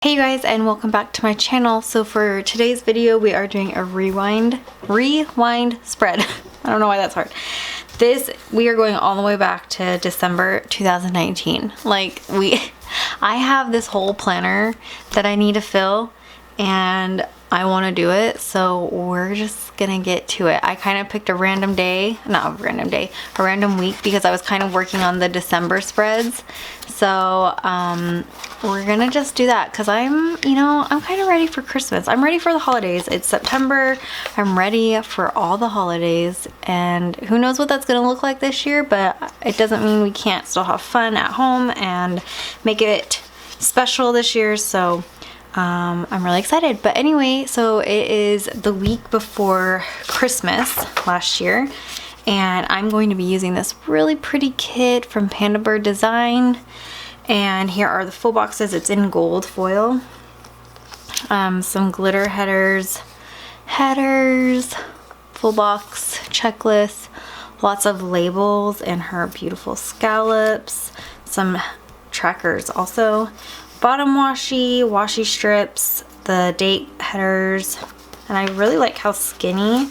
Hey you guys, and welcome back to my channel. So for today's video we are doing a rewind spread. I don't know why that's hard. We are going all the way back to December 2019. I have this whole planner that I need to fill and I want to do it, so we're just gonna get to it. I kind of picked a random day, not a random day, a random week, because I was kind of working on the December spreads. So we're gonna just do that because I'm kind of ready for Christmas. I'm ready for the holidays. It's September. I'm ready for all the holidays, and who knows what that's gonna look like this year, but it doesn't mean we can't still have fun at home and make it special this year. So I'm really excited. But anyway, so it is the week before Christmas last year, and I'm going to be using this really pretty kit from PandaBirdDesign. And here are the full boxes. It's in gold foil. Some glitter headers, full box checklist, lots of labels, and her beautiful scallops, some trackers also, bottom washi strips, the date headers, and I really like how skinny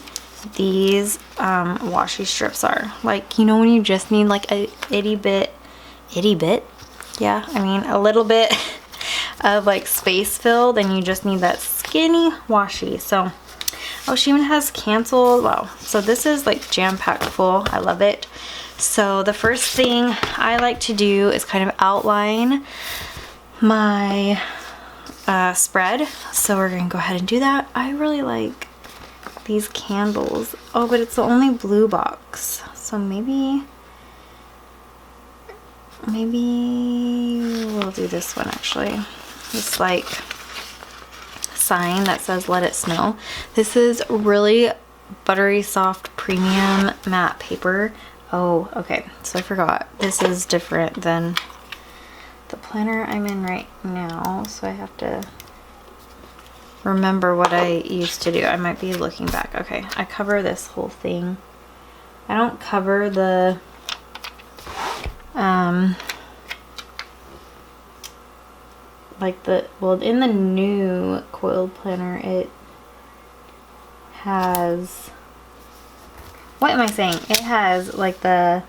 these washi strips are. Like, you know, when you just need like a itty bit, yeah, I mean a little bit of like space filled, and you just need that skinny washi. So, oh, she even has canceled. Wow. So this is like jam-packed full. I love it. So the first thing I like to do is kind of outline my spread. So we're gonna go ahead and do that. I really like these candles. Oh, but it's the only blue box. So maybe we'll do this one actually. This like sign that says "Let It Snow." This is really buttery soft premium matte paper. Oh, okay. So I forgot. This is different than the planner I'm in right now, so I have to remember what I used to do. I might be looking back. Okay, I cover this whole thing. I don't cover the well, in the new coiled planner it has, what am I saying? It has like the,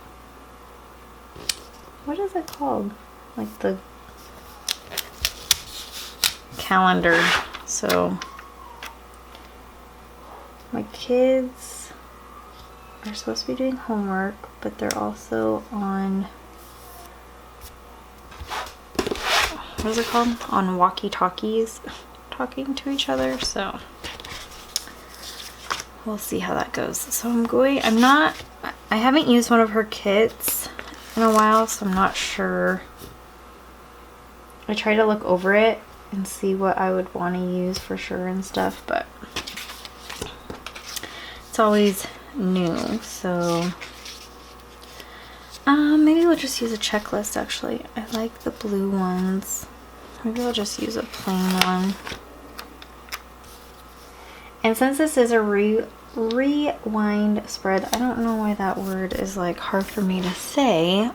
what is it called? Like the calendar. So my kids are supposed to be doing homework, but they're also on, what is it called? On walkie-talkies, talking to each other. So we'll see how that goes. So I haven't used one of her kits in a while, so I'm not sure. I try to look over it and see what I would want to use for sure and stuff, but it's always new. So maybe we'll just use a checklist actually. I like the blue ones. Maybe I'll just use a plain one. And since this is a rewind spread, I don't know why that word is like hard for me to say.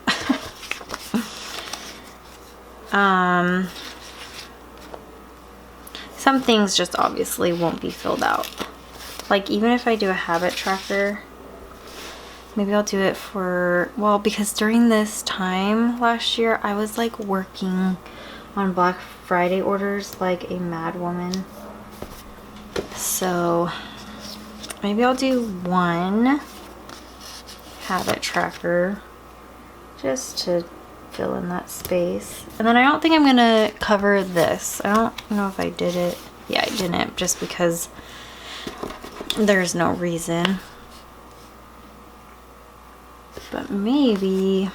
Some things just obviously won't be filled out. Like even if I do a habit tracker, maybe I'll do it for, well, because during this time last year I was like working on Black Friday orders like a mad woman. So maybe I'll do one habit tracker just to fill in that space. And then I don't think I'm gonna cover this. I don't know if I did it. Yeah, I didn't, just because there's no reason. But maybe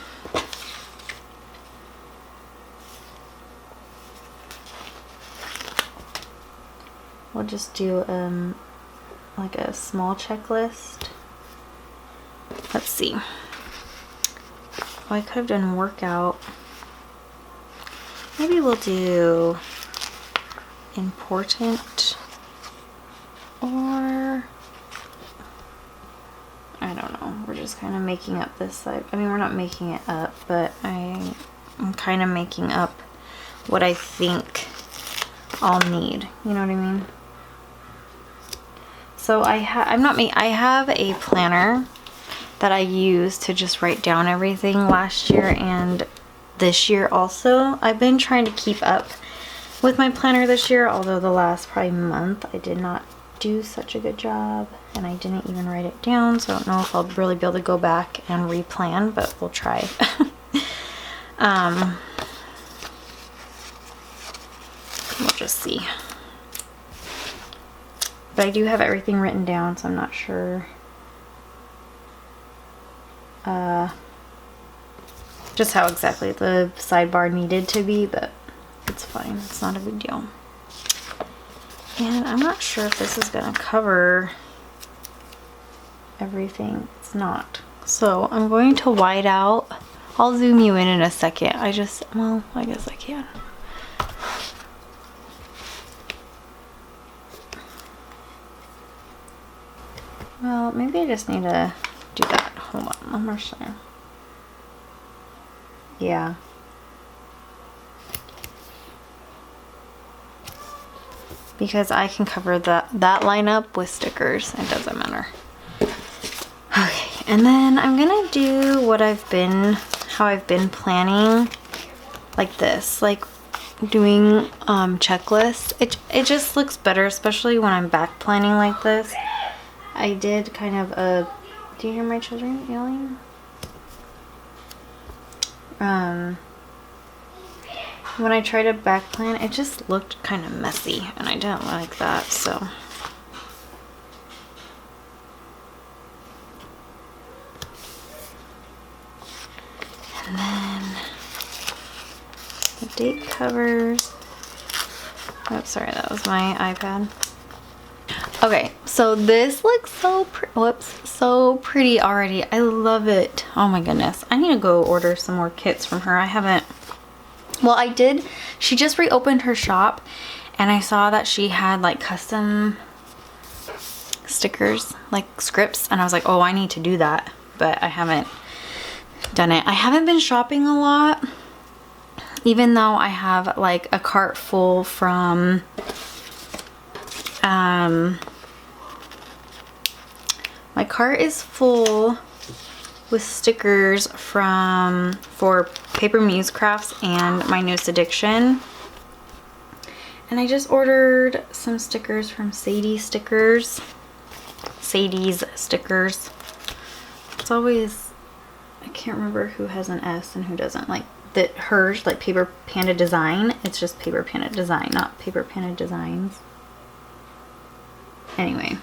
we'll just do like a small checklist. Let's see. Oh, I could have done workout. Maybe we'll do important, or I don't know. We're just kind of making up this side. I mean, we're not making it up, but I'm kind of making up what I think I'll need. You know what I mean? So I have a planner that I use to just write down everything last year and this year also. I've been trying to keep up with my planner this year, although the last probably month I did not do such a good job and I didn't even write it down, so I don't know if I'll really be able to go back and replan, but we'll try. We'll just see. But I do have everything written down, so I'm not sure just how exactly the sidebar needed to be, but it's fine. It's not a big deal. And I'm not sure if this is gonna cover everything. It's not. So I'm going to white out. I'll zoom you in a second. Well, I guess I can. Well, maybe I just need to do that. Hold on, I'm not sure. Yeah. Because I can cover that lineup with stickers. It doesn't matter. Okay, and then I'm gonna do how I've been planning, like this, like doing checklists. It just looks better, especially when I'm back planning like this. I did kind of a, do you hear my children yelling? When I tried to back plan, it just looked kind of messy and I didn't like that, so. And then the date covers. Oh, sorry, that was my iPad. Okay, so this looks so pretty already. I love it. Oh my goodness. I need to go order some more kits from her. I haven't. Well, I did. She just reopened her shop and I saw that she had like custom stickers, like scripts, and I was like, oh, I need to do that, but I haven't done it. I haven't been shopping a lot, even though I have like a cart full from my cart is full with stickers for Paper Muse Crafts and my newest addiction. And I just ordered some stickers from Sadie Stickers. Sadie's Stickers. It's always, I can't remember who has an S and who doesn't. Like that hers, like Paper Panda Design. It's just Paper Panda Design, not Paper Panda Designs. Anyway.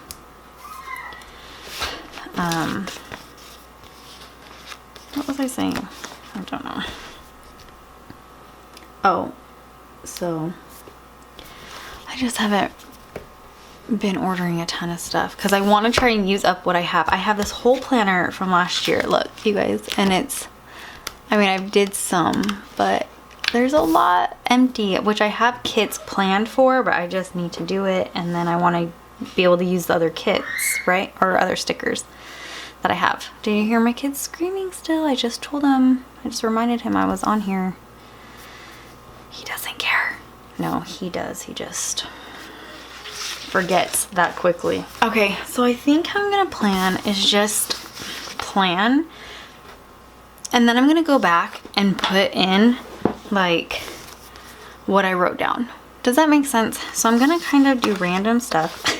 What was I saying? I don't know. Oh, so I just haven't been ordering a ton of stuff because I want to try and use up what I have. I have this whole planner from last year. Look, you guys, and it's, I mean, I did some, but there's a lot empty, which I have kits planned for, but I just need to do it, and then I want to be able to use the other kits, right? Or other stickers that I have. Did you hear my kids screaming still? I just told him, I just reminded him I was on here. He doesn't care. No, he does. He just forgets that quickly. Okay, so I think how I'm gonna plan is just plan, and then I'm gonna go back and put in like what I wrote down. Does that make sense? So I'm gonna kind of do random stuff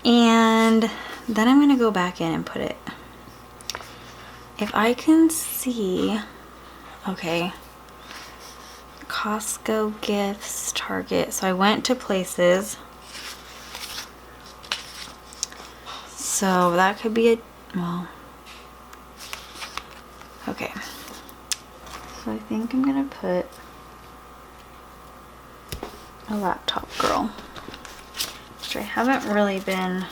and then I'm gonna go back in and put it. If I can see, okay, Costco gifts, Target. So I went to places. So that could be a, well, okay. So I think I'm gonna put a laptop girl, which I haven't really been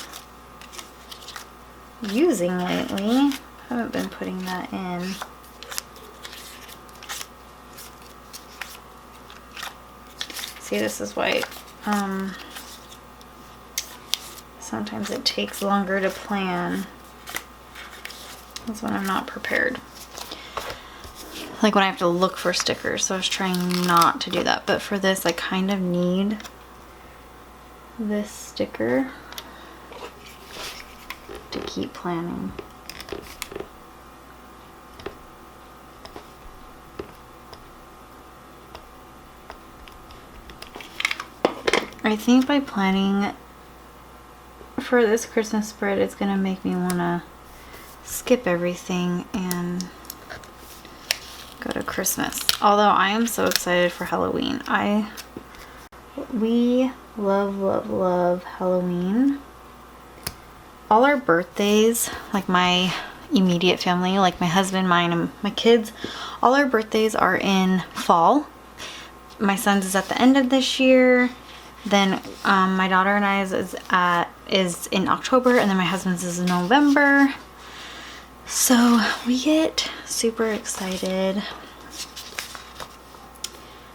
using lately. Haven't been putting that in. See, this is why sometimes it takes longer to plan. That's when I'm not prepared. like when I have to look for stickers, so I was trying not to do that. But for this, I kind of need this sticker to keep planning. I think by planning for this Christmas spread, it's gonna make me wanna skip everything and go to Christmas. Although I am so excited for Halloween. We love Halloween. All our birthdays, like my immediate family, like my husband, mine, and my kids, all our birthdays are in fall. My son's is at the end of this year. Then my daughter and I's is in October, and then my husband's is in November. So we get super excited.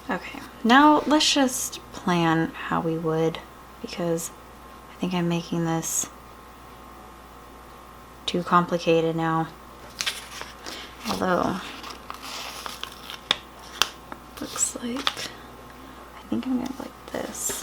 Okay, now let's just plan how we would, because I think I'm making this too complicated now. Although, looks like, I think I'm gonna like this.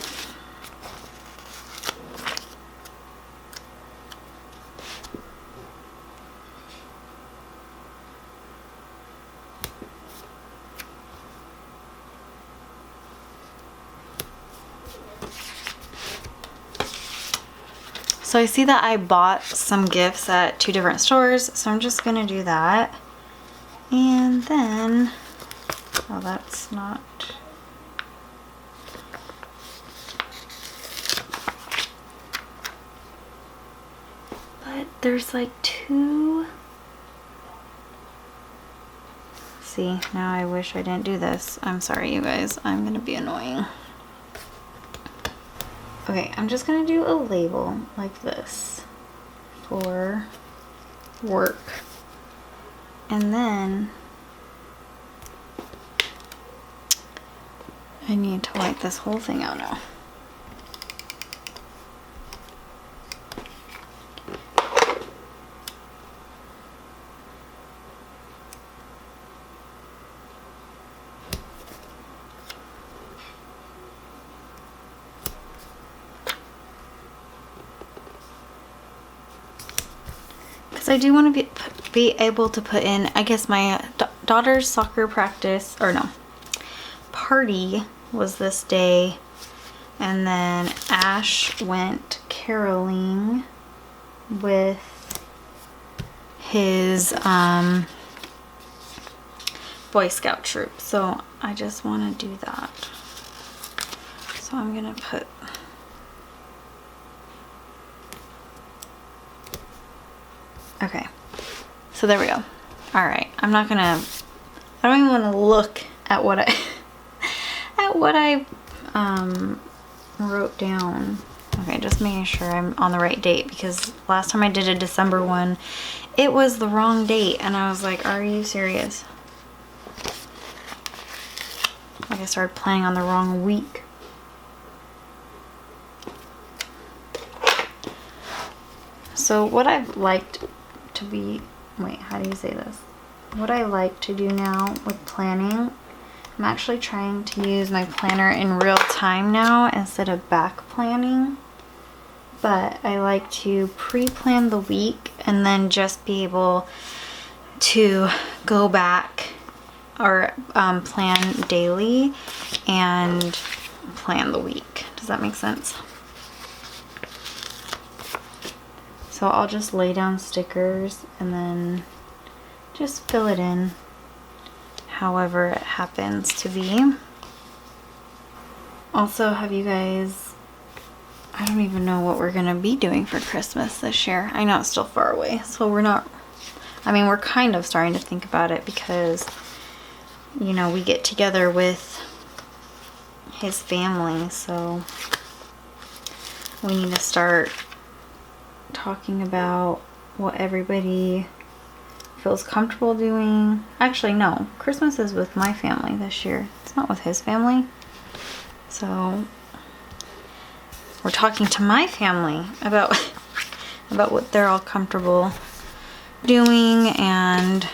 So I see that I bought some gifts at 2 different stores, so I'm just gonna do that. And then, oh, that's not, but there's like 2. See, now I wish I didn't do this. I'm sorry, you guys, I'm gonna be annoying. Okay, I'm just gonna do a label like this for work. And then I need to wipe this whole thing out now. I do want to be able to put in, I guess my daughter's soccer practice, or no, party was this day, and then Ash went caroling with his Boy Scout troop, so I just want to do that. So I'm gonna put, okay, so there we go. All right, I'm not gonna, I don't even want to look at what I wrote down. Okay, just making sure I'm on the right date, because last time I did a December one, it was the wrong date, and I was like, are you serious? Like I started planning on the wrong week. So what I've liked to be, wait, how do you say this? What I like to do now with planning, I'm actually trying to use my planner in real time now instead of back planning. But I like to pre-plan the week and then just be able to go back or plan daily and plan the week. Does that make sense? So I'll just lay down stickers and then just fill it in however it happens to be. Also, have you guys, I don't even know what we're gonna be doing for Christmas this year. I know it's still far away, so we're not, I mean, we're kind of starting to think about it because, you know, we get together with his family, so we need to start talking about what everybody feels comfortable doing. Actually, no, Christmas is with my family this year. It's not with his family. So we're talking to my family about what they're all comfortable doing, and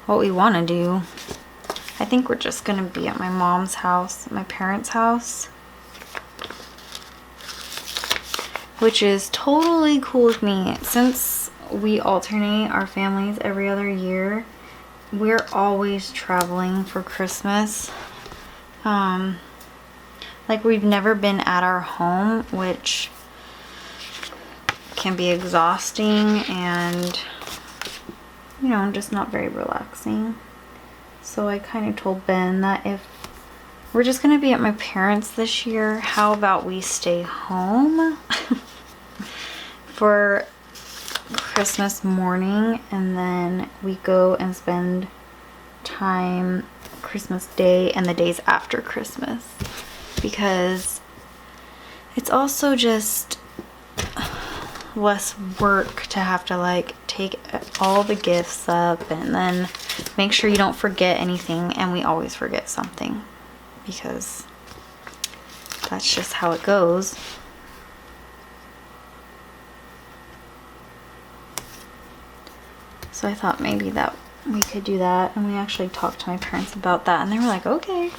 what we want to do. I think we're just gonna be at my mom's house, my parents' house, which is totally cool with me. Since we alternate our families every other year, we're always traveling for Christmas. Like, we've never been at our home, which can be exhausting and, you know, just not very relaxing. So I kind of told Ben that if we're just gonna be at my parents this year, how about we stay home for Christmas morning, and then we go and spend time Christmas Day and the days after Christmas, because it's also just less work to have to like take all the gifts up and then make sure you don't forget anything, and we always forget something because that's just how it goes. So I thought maybe that we could do that, and we actually talked to my parents about that, and they were like, okay.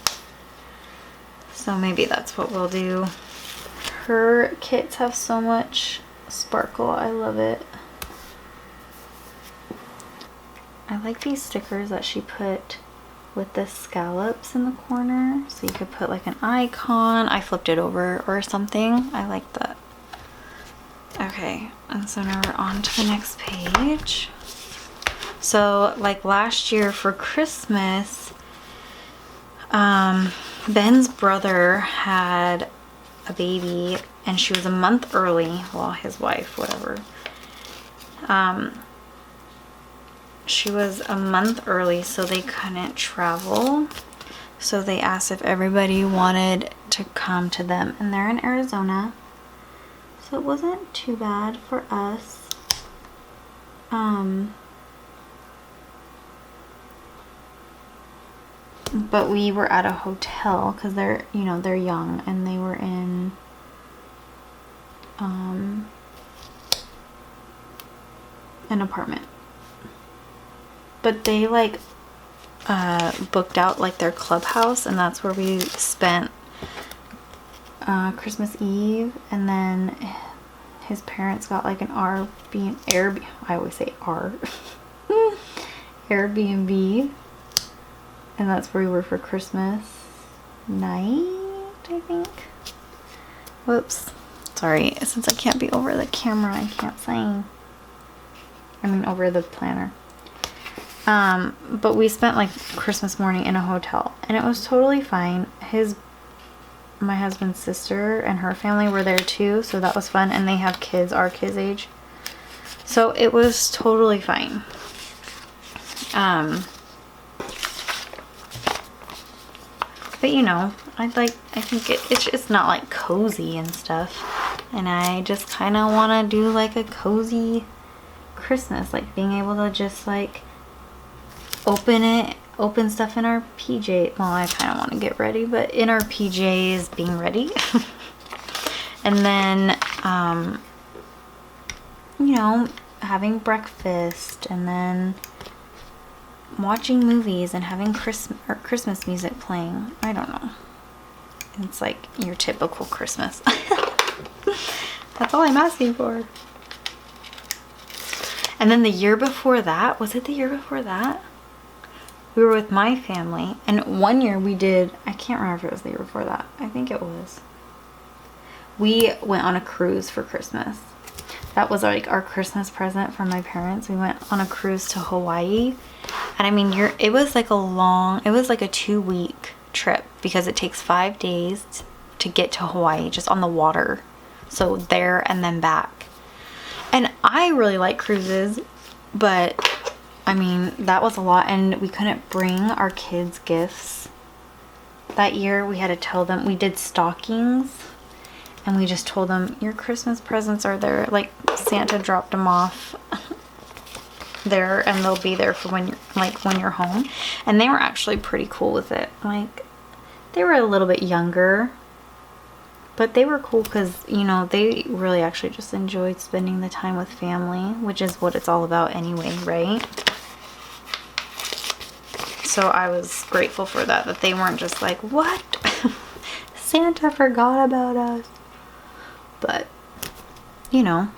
So maybe that's what we'll do. Her kits have so much sparkle. I love it. I like these stickers that she put with the scallops in the corner, so you could put like an icon. I flipped it over or something. I like that. Okay, and so now we're on to the next page. So like last year for Christmas, Ben's brother had a baby, and she was a month early. Well, his wife, whatever. She was a month early, so they couldn't travel. So they asked if everybody wanted to come to them, and they're in Arizona. So it wasn't too bad for us. But we were at a hotel because they're, you know, they're young, and they were in an apartment. But they like booked out like their clubhouse, and that's where we spent Christmas Eve. And then his parents got like an Airbnb. I always say R. Airbnb. And that's where we were for Christmas night, I think. Whoops. Sorry, since I can't be over the camera, I can't say. I mean, over the planner. But we spent like Christmas morning in a hotel, and it was totally fine. My husband's sister and her family were there too, so that was fun. And they have kids, our kids' age. So it was totally fine. But you know, I think it's not like cozy and stuff, and I just kind of want to do like a cozy Christmas, like being able to just like open stuff in our PJ. Well, I kind of want to get ready, but in our PJs, being ready. And then you know, having breakfast, and then watching movies and having Christmas music playing. I don't know. It's like your typical Christmas. That's all I'm asking for. And then the year before that, was it the year before that? We were with my family, and one year we did, I can't remember if it was the year before that. I think it was. We went on a cruise for Christmas. That was like our Christmas present from my parents. We went on a cruise to Hawaii. And I mean, it was like a 2-week trip, because it takes 5 days to get to Hawaii just on the water. So there and then back. And I really like cruises, but I mean, that was a lot, and we couldn't bring our kids gifts. That year we had to tell them, we did stockings, and we just told them, your Christmas presents are there. Like, Santa dropped them off there, and they'll be there for when you're home. And they were actually pretty cool with it. Like, they were a little bit younger, but they were cool because, you know, they really actually just enjoyed spending the time with family, which is what it's all about anyway, right? So I was grateful for that, that they weren't just like, what? Santa forgot about us. But, you know,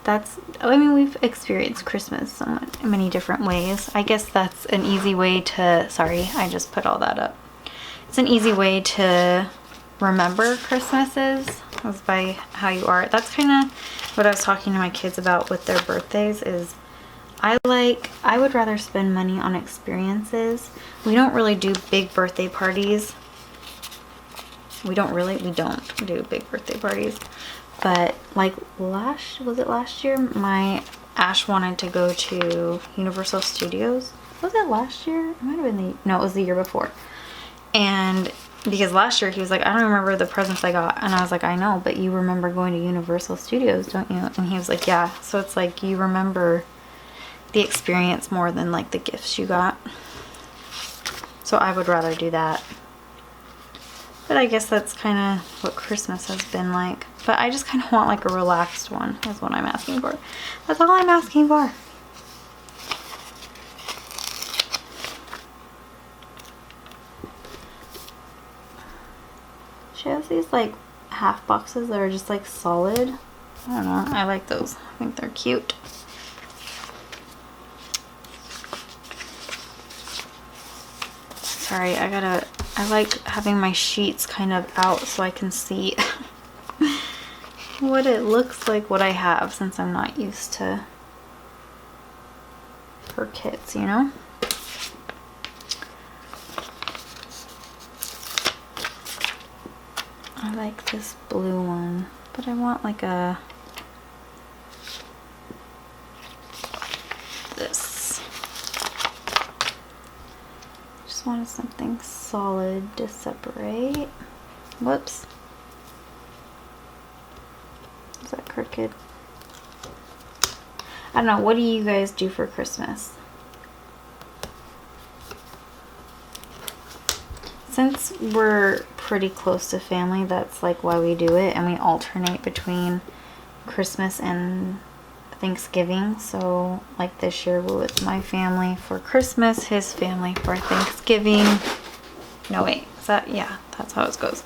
that's, I mean, we've experienced Christmas so many different ways. I guess that's an easy way to, sorry, I just put all that up. It's an easy way to remember Christmases, is by how you are. That's kind of what I was talking to my kids about with their birthdays, is I would rather spend money on experiences. We don't really do big birthday parties. We don't do big birthday parties. But like was it last year? My Ash wanted to go to Universal Studios. Was it last year? It might have been no, it was the year before. And because last year he was like, I don't remember the presents I got. And I was like, I know, but you remember going to Universal Studios, don't you? And he was like, yeah. So it's like you remember the experience more than like the gifts you got. So I would rather do that. But I guess that's kind of what Christmas has been like. But I just kind of want like a relaxed one, is what I'm asking for. That's all I'm asking for. She has these like half boxes that are just like solid. I don't know. I like those. I think they're cute. Sorry, I like having my sheets kind of out so I can see what it looks like, what I have, since I'm not used to her kits, you know? I like this blue one, but I want like this. Just wanted something solid to separate. Whoops. Is that crooked? I don't know. What do you guys do for Christmas? Since we're pretty close to family, that's like why we do it, and we alternate between Christmas and Thanksgiving. So like this year we're with my family for Christmas, his family for Thanksgiving. No wait, is that, yeah, that's how it goes.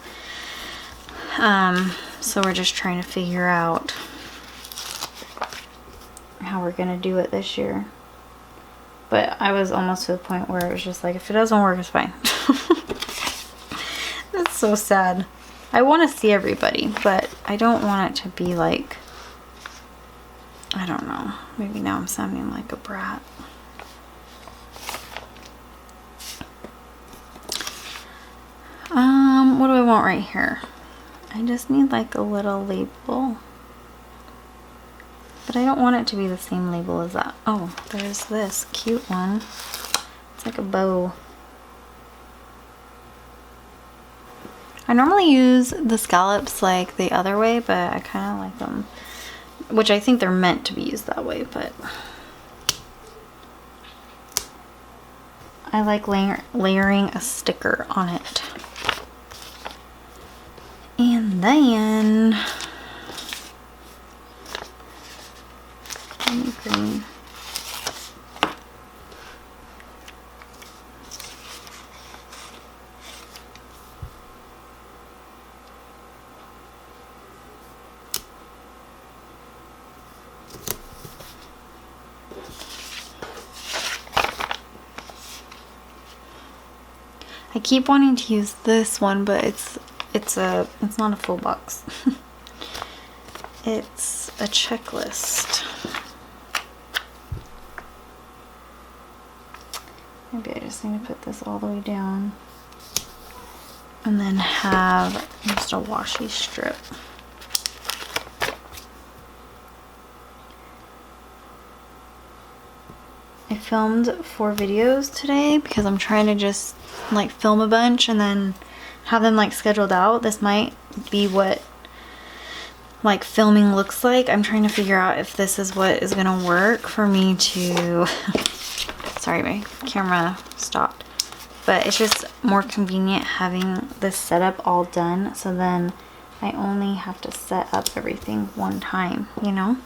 So we're just trying to figure out how we're gonna do it this year. But I was almost to the point where it was just like, if it doesn't work, it's fine. That's so sad. I want to see everybody, but I don't want it to be like, I don't know, maybe now I'm sounding like a brat. What do I want right here? I just need like a little label, but I don't want it to be the same label as that. Oh, there's this cute one. It's like a bow. I normally use the scallops like the other way, but I kind of like them, which I think they're meant to be used that way, but I like layering a sticker on it. And then green. I keep wanting to use this one, but it's not a full box. It's a checklist. Maybe I just need to put this all the way down and then have just a washi strip. I filmed 4 videos today because I'm trying to just like film a bunch and then have them like scheduled out. This might be what like filming looks like. I'm trying to figure out if this is what is gonna work for me to sorry, my camera stopped, but it's just more convenient having this setup all done, so then I only have to set up everything one time, you know?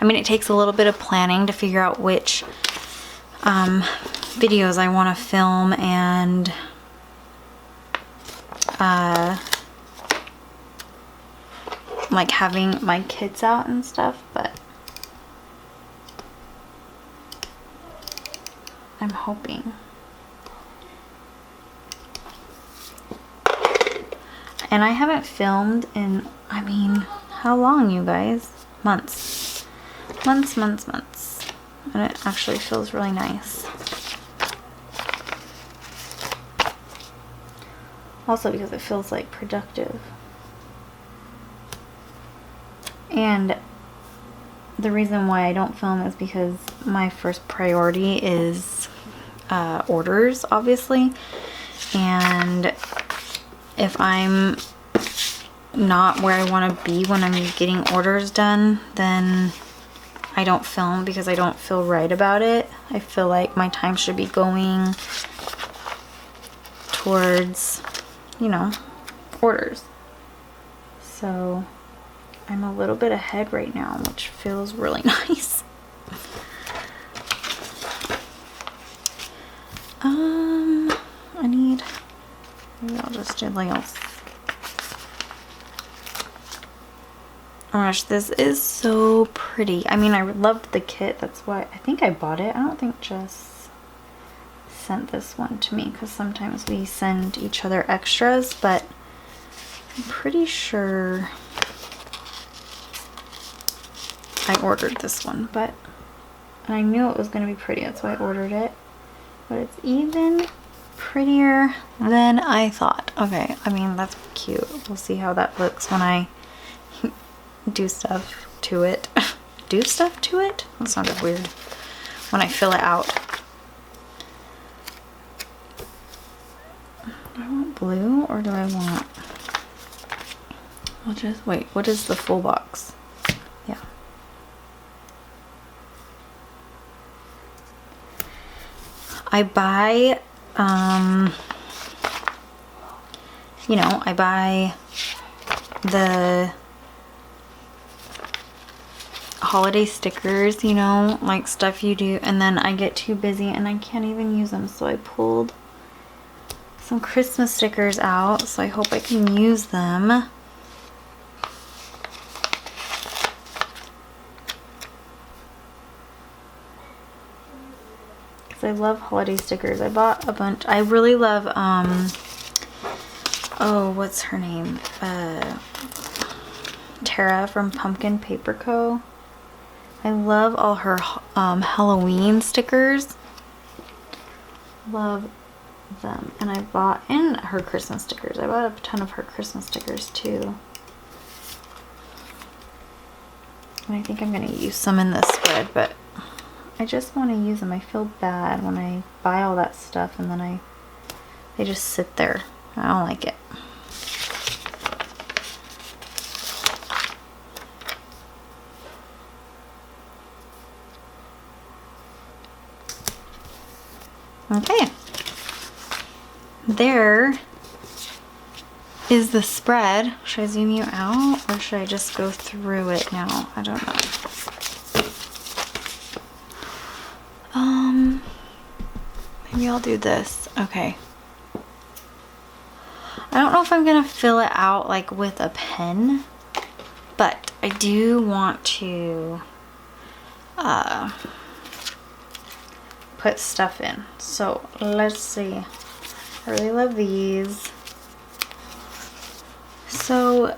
I mean, it takes a little bit of planning to figure out which videos I want to film and like having my kids out and stuff, but I'm hoping. And I haven't filmed in, I mean, how long, you guys? Months. Months. And it actually feels really nice. Also because it feels like productive. And the reason why I don't film is because my first priority is orders, obviously. And if I'm not where I want to be when I'm getting orders done, then I don't film because I don't feel right about it. I feel like my time should be going towards, you know, orders. So I'm a little bit ahead right now, which feels really nice. Maybe I'll just do something else. Oh my gosh, this is so pretty. I mean, I loved the kit. That's why I think I bought it. I don't think Jess sent this one to me because sometimes we send each other extras, but I'm pretty sure I ordered this one, and I knew it was going to be pretty. That's why I ordered it. But it's even prettier than I thought. Okay, I mean, that's cute. We'll see how that looks when I do stuff to it. Do stuff to it? That sounded weird. When I fill it out. Do I want blue or do I want... I'll just... Wait, what is the full box? Yeah. I buy, you know, I buy the holiday stickers, you know, like stuff you do, and then I get too busy and I can't even use them, so I pulled some Christmas stickers out, so I hope I can use them. Because I love holiday stickers. I bought a bunch. I really love, oh, what's her name? Tara from PumpkinPaperCo. I love all her Halloween stickers. Love them. And I bought, and her Christmas stickers. I bought a ton of her Christmas stickers too. And I think I'm going to use some in this spread, but I just want to use them. I feel bad when I buy all that stuff and then they just sit there. I don't like it. Okay, there is the spread. Should I zoom you out or should I just go through it now? I don't know. Maybe I'll do this. Okay. I don't know if I'm gonna fill it out like with a pen, but I do want to put stuff in. So let's see. I really love these. So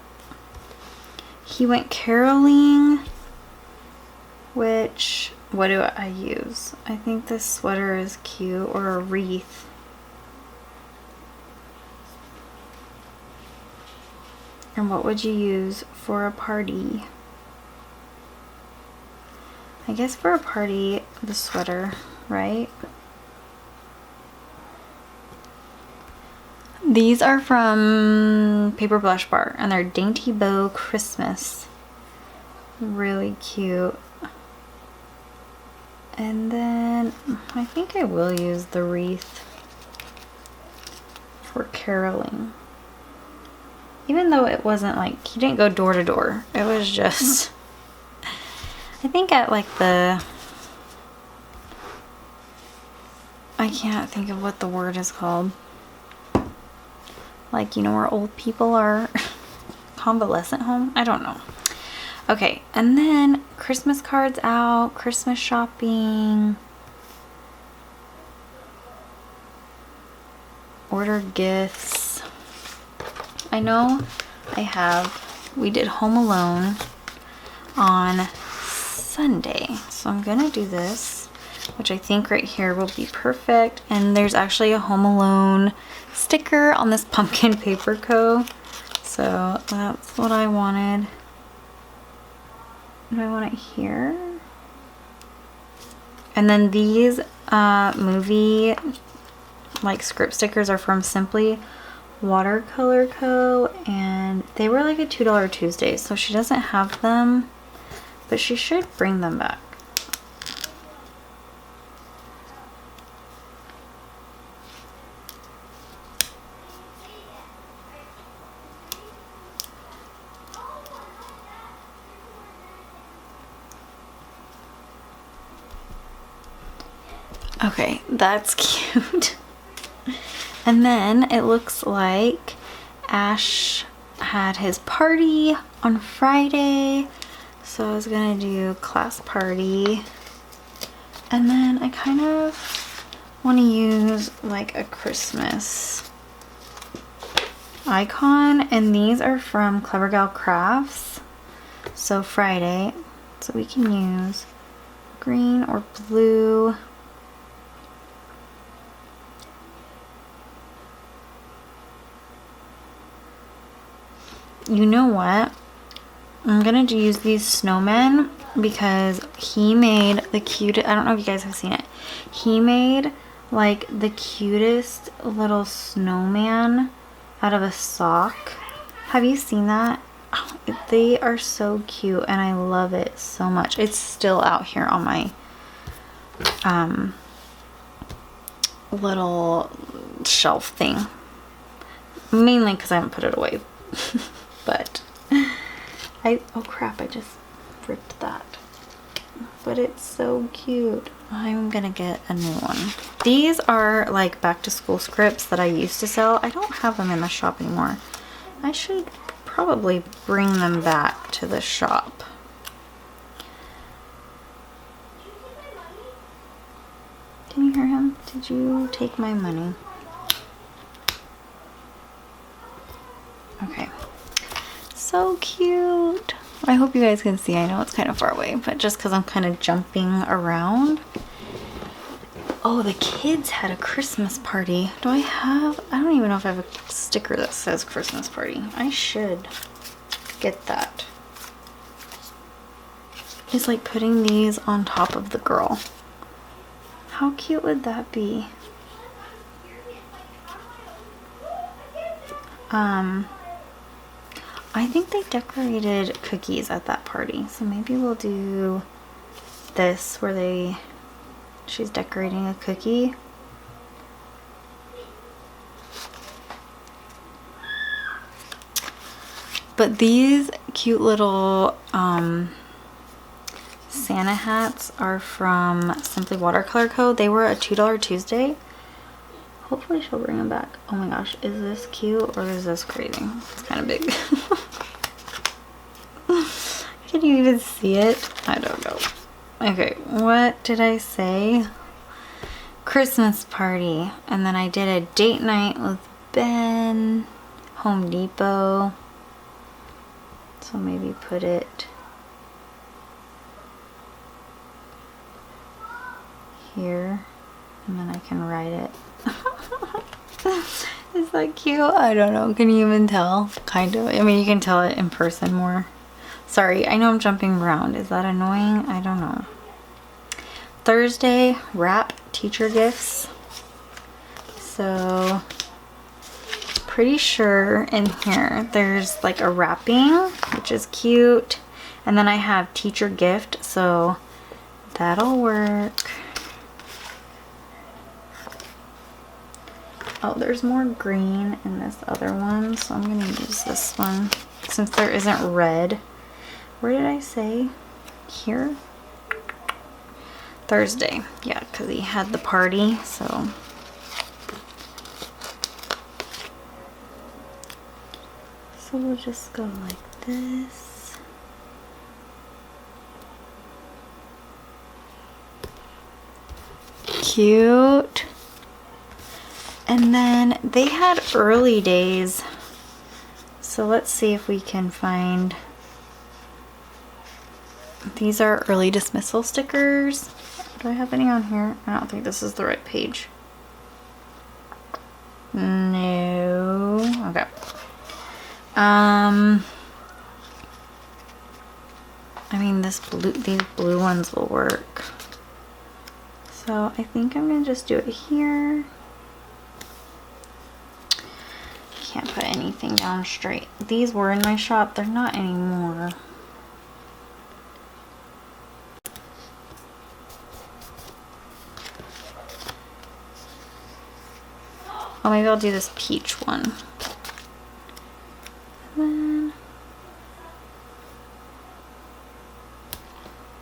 he went caroling, which, what do I use? I think this sweater is cute, or a wreath. And what would you use for a party? I guess for a party, the sweater, right? These are from Paper Blush Bar, and they're Dainty Bow Christmas. Really cute. And then I think I will use the wreath for caroling. Even though it wasn't like, he didn't go door to door. It was just, I think at like the, I I can't think of what the word is called. Like, you know, where old people are. Convalescent home? I don't know. Okay, and then Christmas cards out, Christmas shopping, order gifts. I know we did Home Alone on Sunday, so I'm gonna do this, which I think right here will be perfect. And there's actually a Home Alone sticker on this PumpkinPaperCo, so that's what I wanted. Do I want it here? And then these movie like script stickers are from SimplyWaterColorCo, and they were like a $2 Tuesday, so she doesn't have them, but she should bring them back. Okay, that's cute. And then it looks like Ash had his party on Friday, so I was gonna do class party. And then I kind of want to use like a Christmas icon, and these are from CleverGalCrafts. So Friday, so we can use green or blue. You know what? I'm gonna use these snowmen because he made the cutest, I don't know if you guys have seen it. He made like the cutest little snowman out of a sock. Have you seen that? Oh, they are so cute and I love it so much. It's still out here on my little shelf thing. Mainly because I haven't put it away. But oh crap, I just ripped that. But it's so cute. I'm gonna get a new one. These are like back to school scripts that I used to sell. I don't have them in the shop anymore. I should probably bring them back to the shop. Can you hear him? Did you take my money? Okay. So cute. I hope you guys can see. I know it's kind of far away, but just because I'm kind of jumping around. Oh, the kids had a Christmas party. I don't even know if I have a sticker that says Christmas party. I should get that. It's like putting these on top of the girl. How cute would that be? I think they decorated cookies at that party, so maybe we'll do this where she's decorating a cookie. But these cute little Santa hats are from SimplyWaterColorCo. They were a $2 Tuesday. Hopefully she'll bring them back. Oh my gosh, is this cute or is this crazy? It's kind of big. Can you even see it? I don't know. Okay, what did I say? Christmas party. And then I did a date night with Ben, Home Depot. So maybe put it here and then I can write it. Is that cute? I don't know. Can you even tell? Kind of. I mean, you can tell it in person more. Sorry, I know I'm jumping around. Is that annoying? I don't know. Thursday, wrap teacher gifts. So, pretty sure in here there's like a wrapping, which is cute. And then I have teacher gift, so that'll work. Oh, there's more green in this other one, so I'm gonna use this one since there isn't red. Where did I say? Here? Thursday. Yeah, because he had the party, so. So we'll just go like this. Cute. And then they had early days. So let's see if we can find. These are early dismissal stickers. Do I have any on here? I don't think this is the right page. No. Okay. I mean, these blue ones will work. So I think I'm gonna just do it here. Can't put anything down straight. These were in my shop. They're not anymore. Oh, maybe I'll do this peach one. And then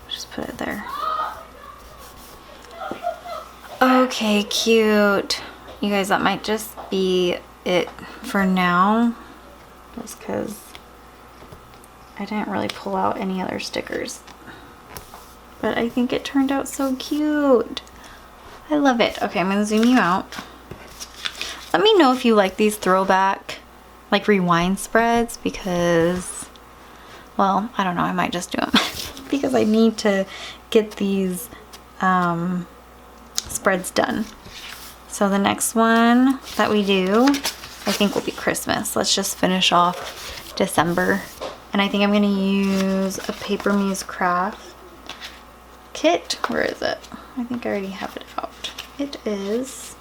just put it there. Okay, cute. You guys, that might just be it for now. Just because I didn't really pull out any other stickers. But I think it turned out so cute. I love it. Okay, I'm going to zoom you out. Let me know if you like these throwback, like rewind spreads, because, well, I don't know, I might just do them because I need to get these spreads done. So the next one that we do, I think will be Christmas. Let's just finish off December. And I think I'm gonna use a Paper Muse Craft kit. Where is it? I think I already have it out. It is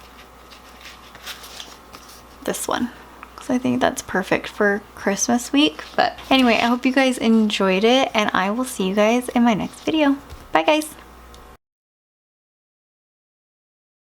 this one, because I think that's perfect for Christmas week. But anyway, I hope you guys enjoyed it, and I will see you guys in my next video. Bye guys.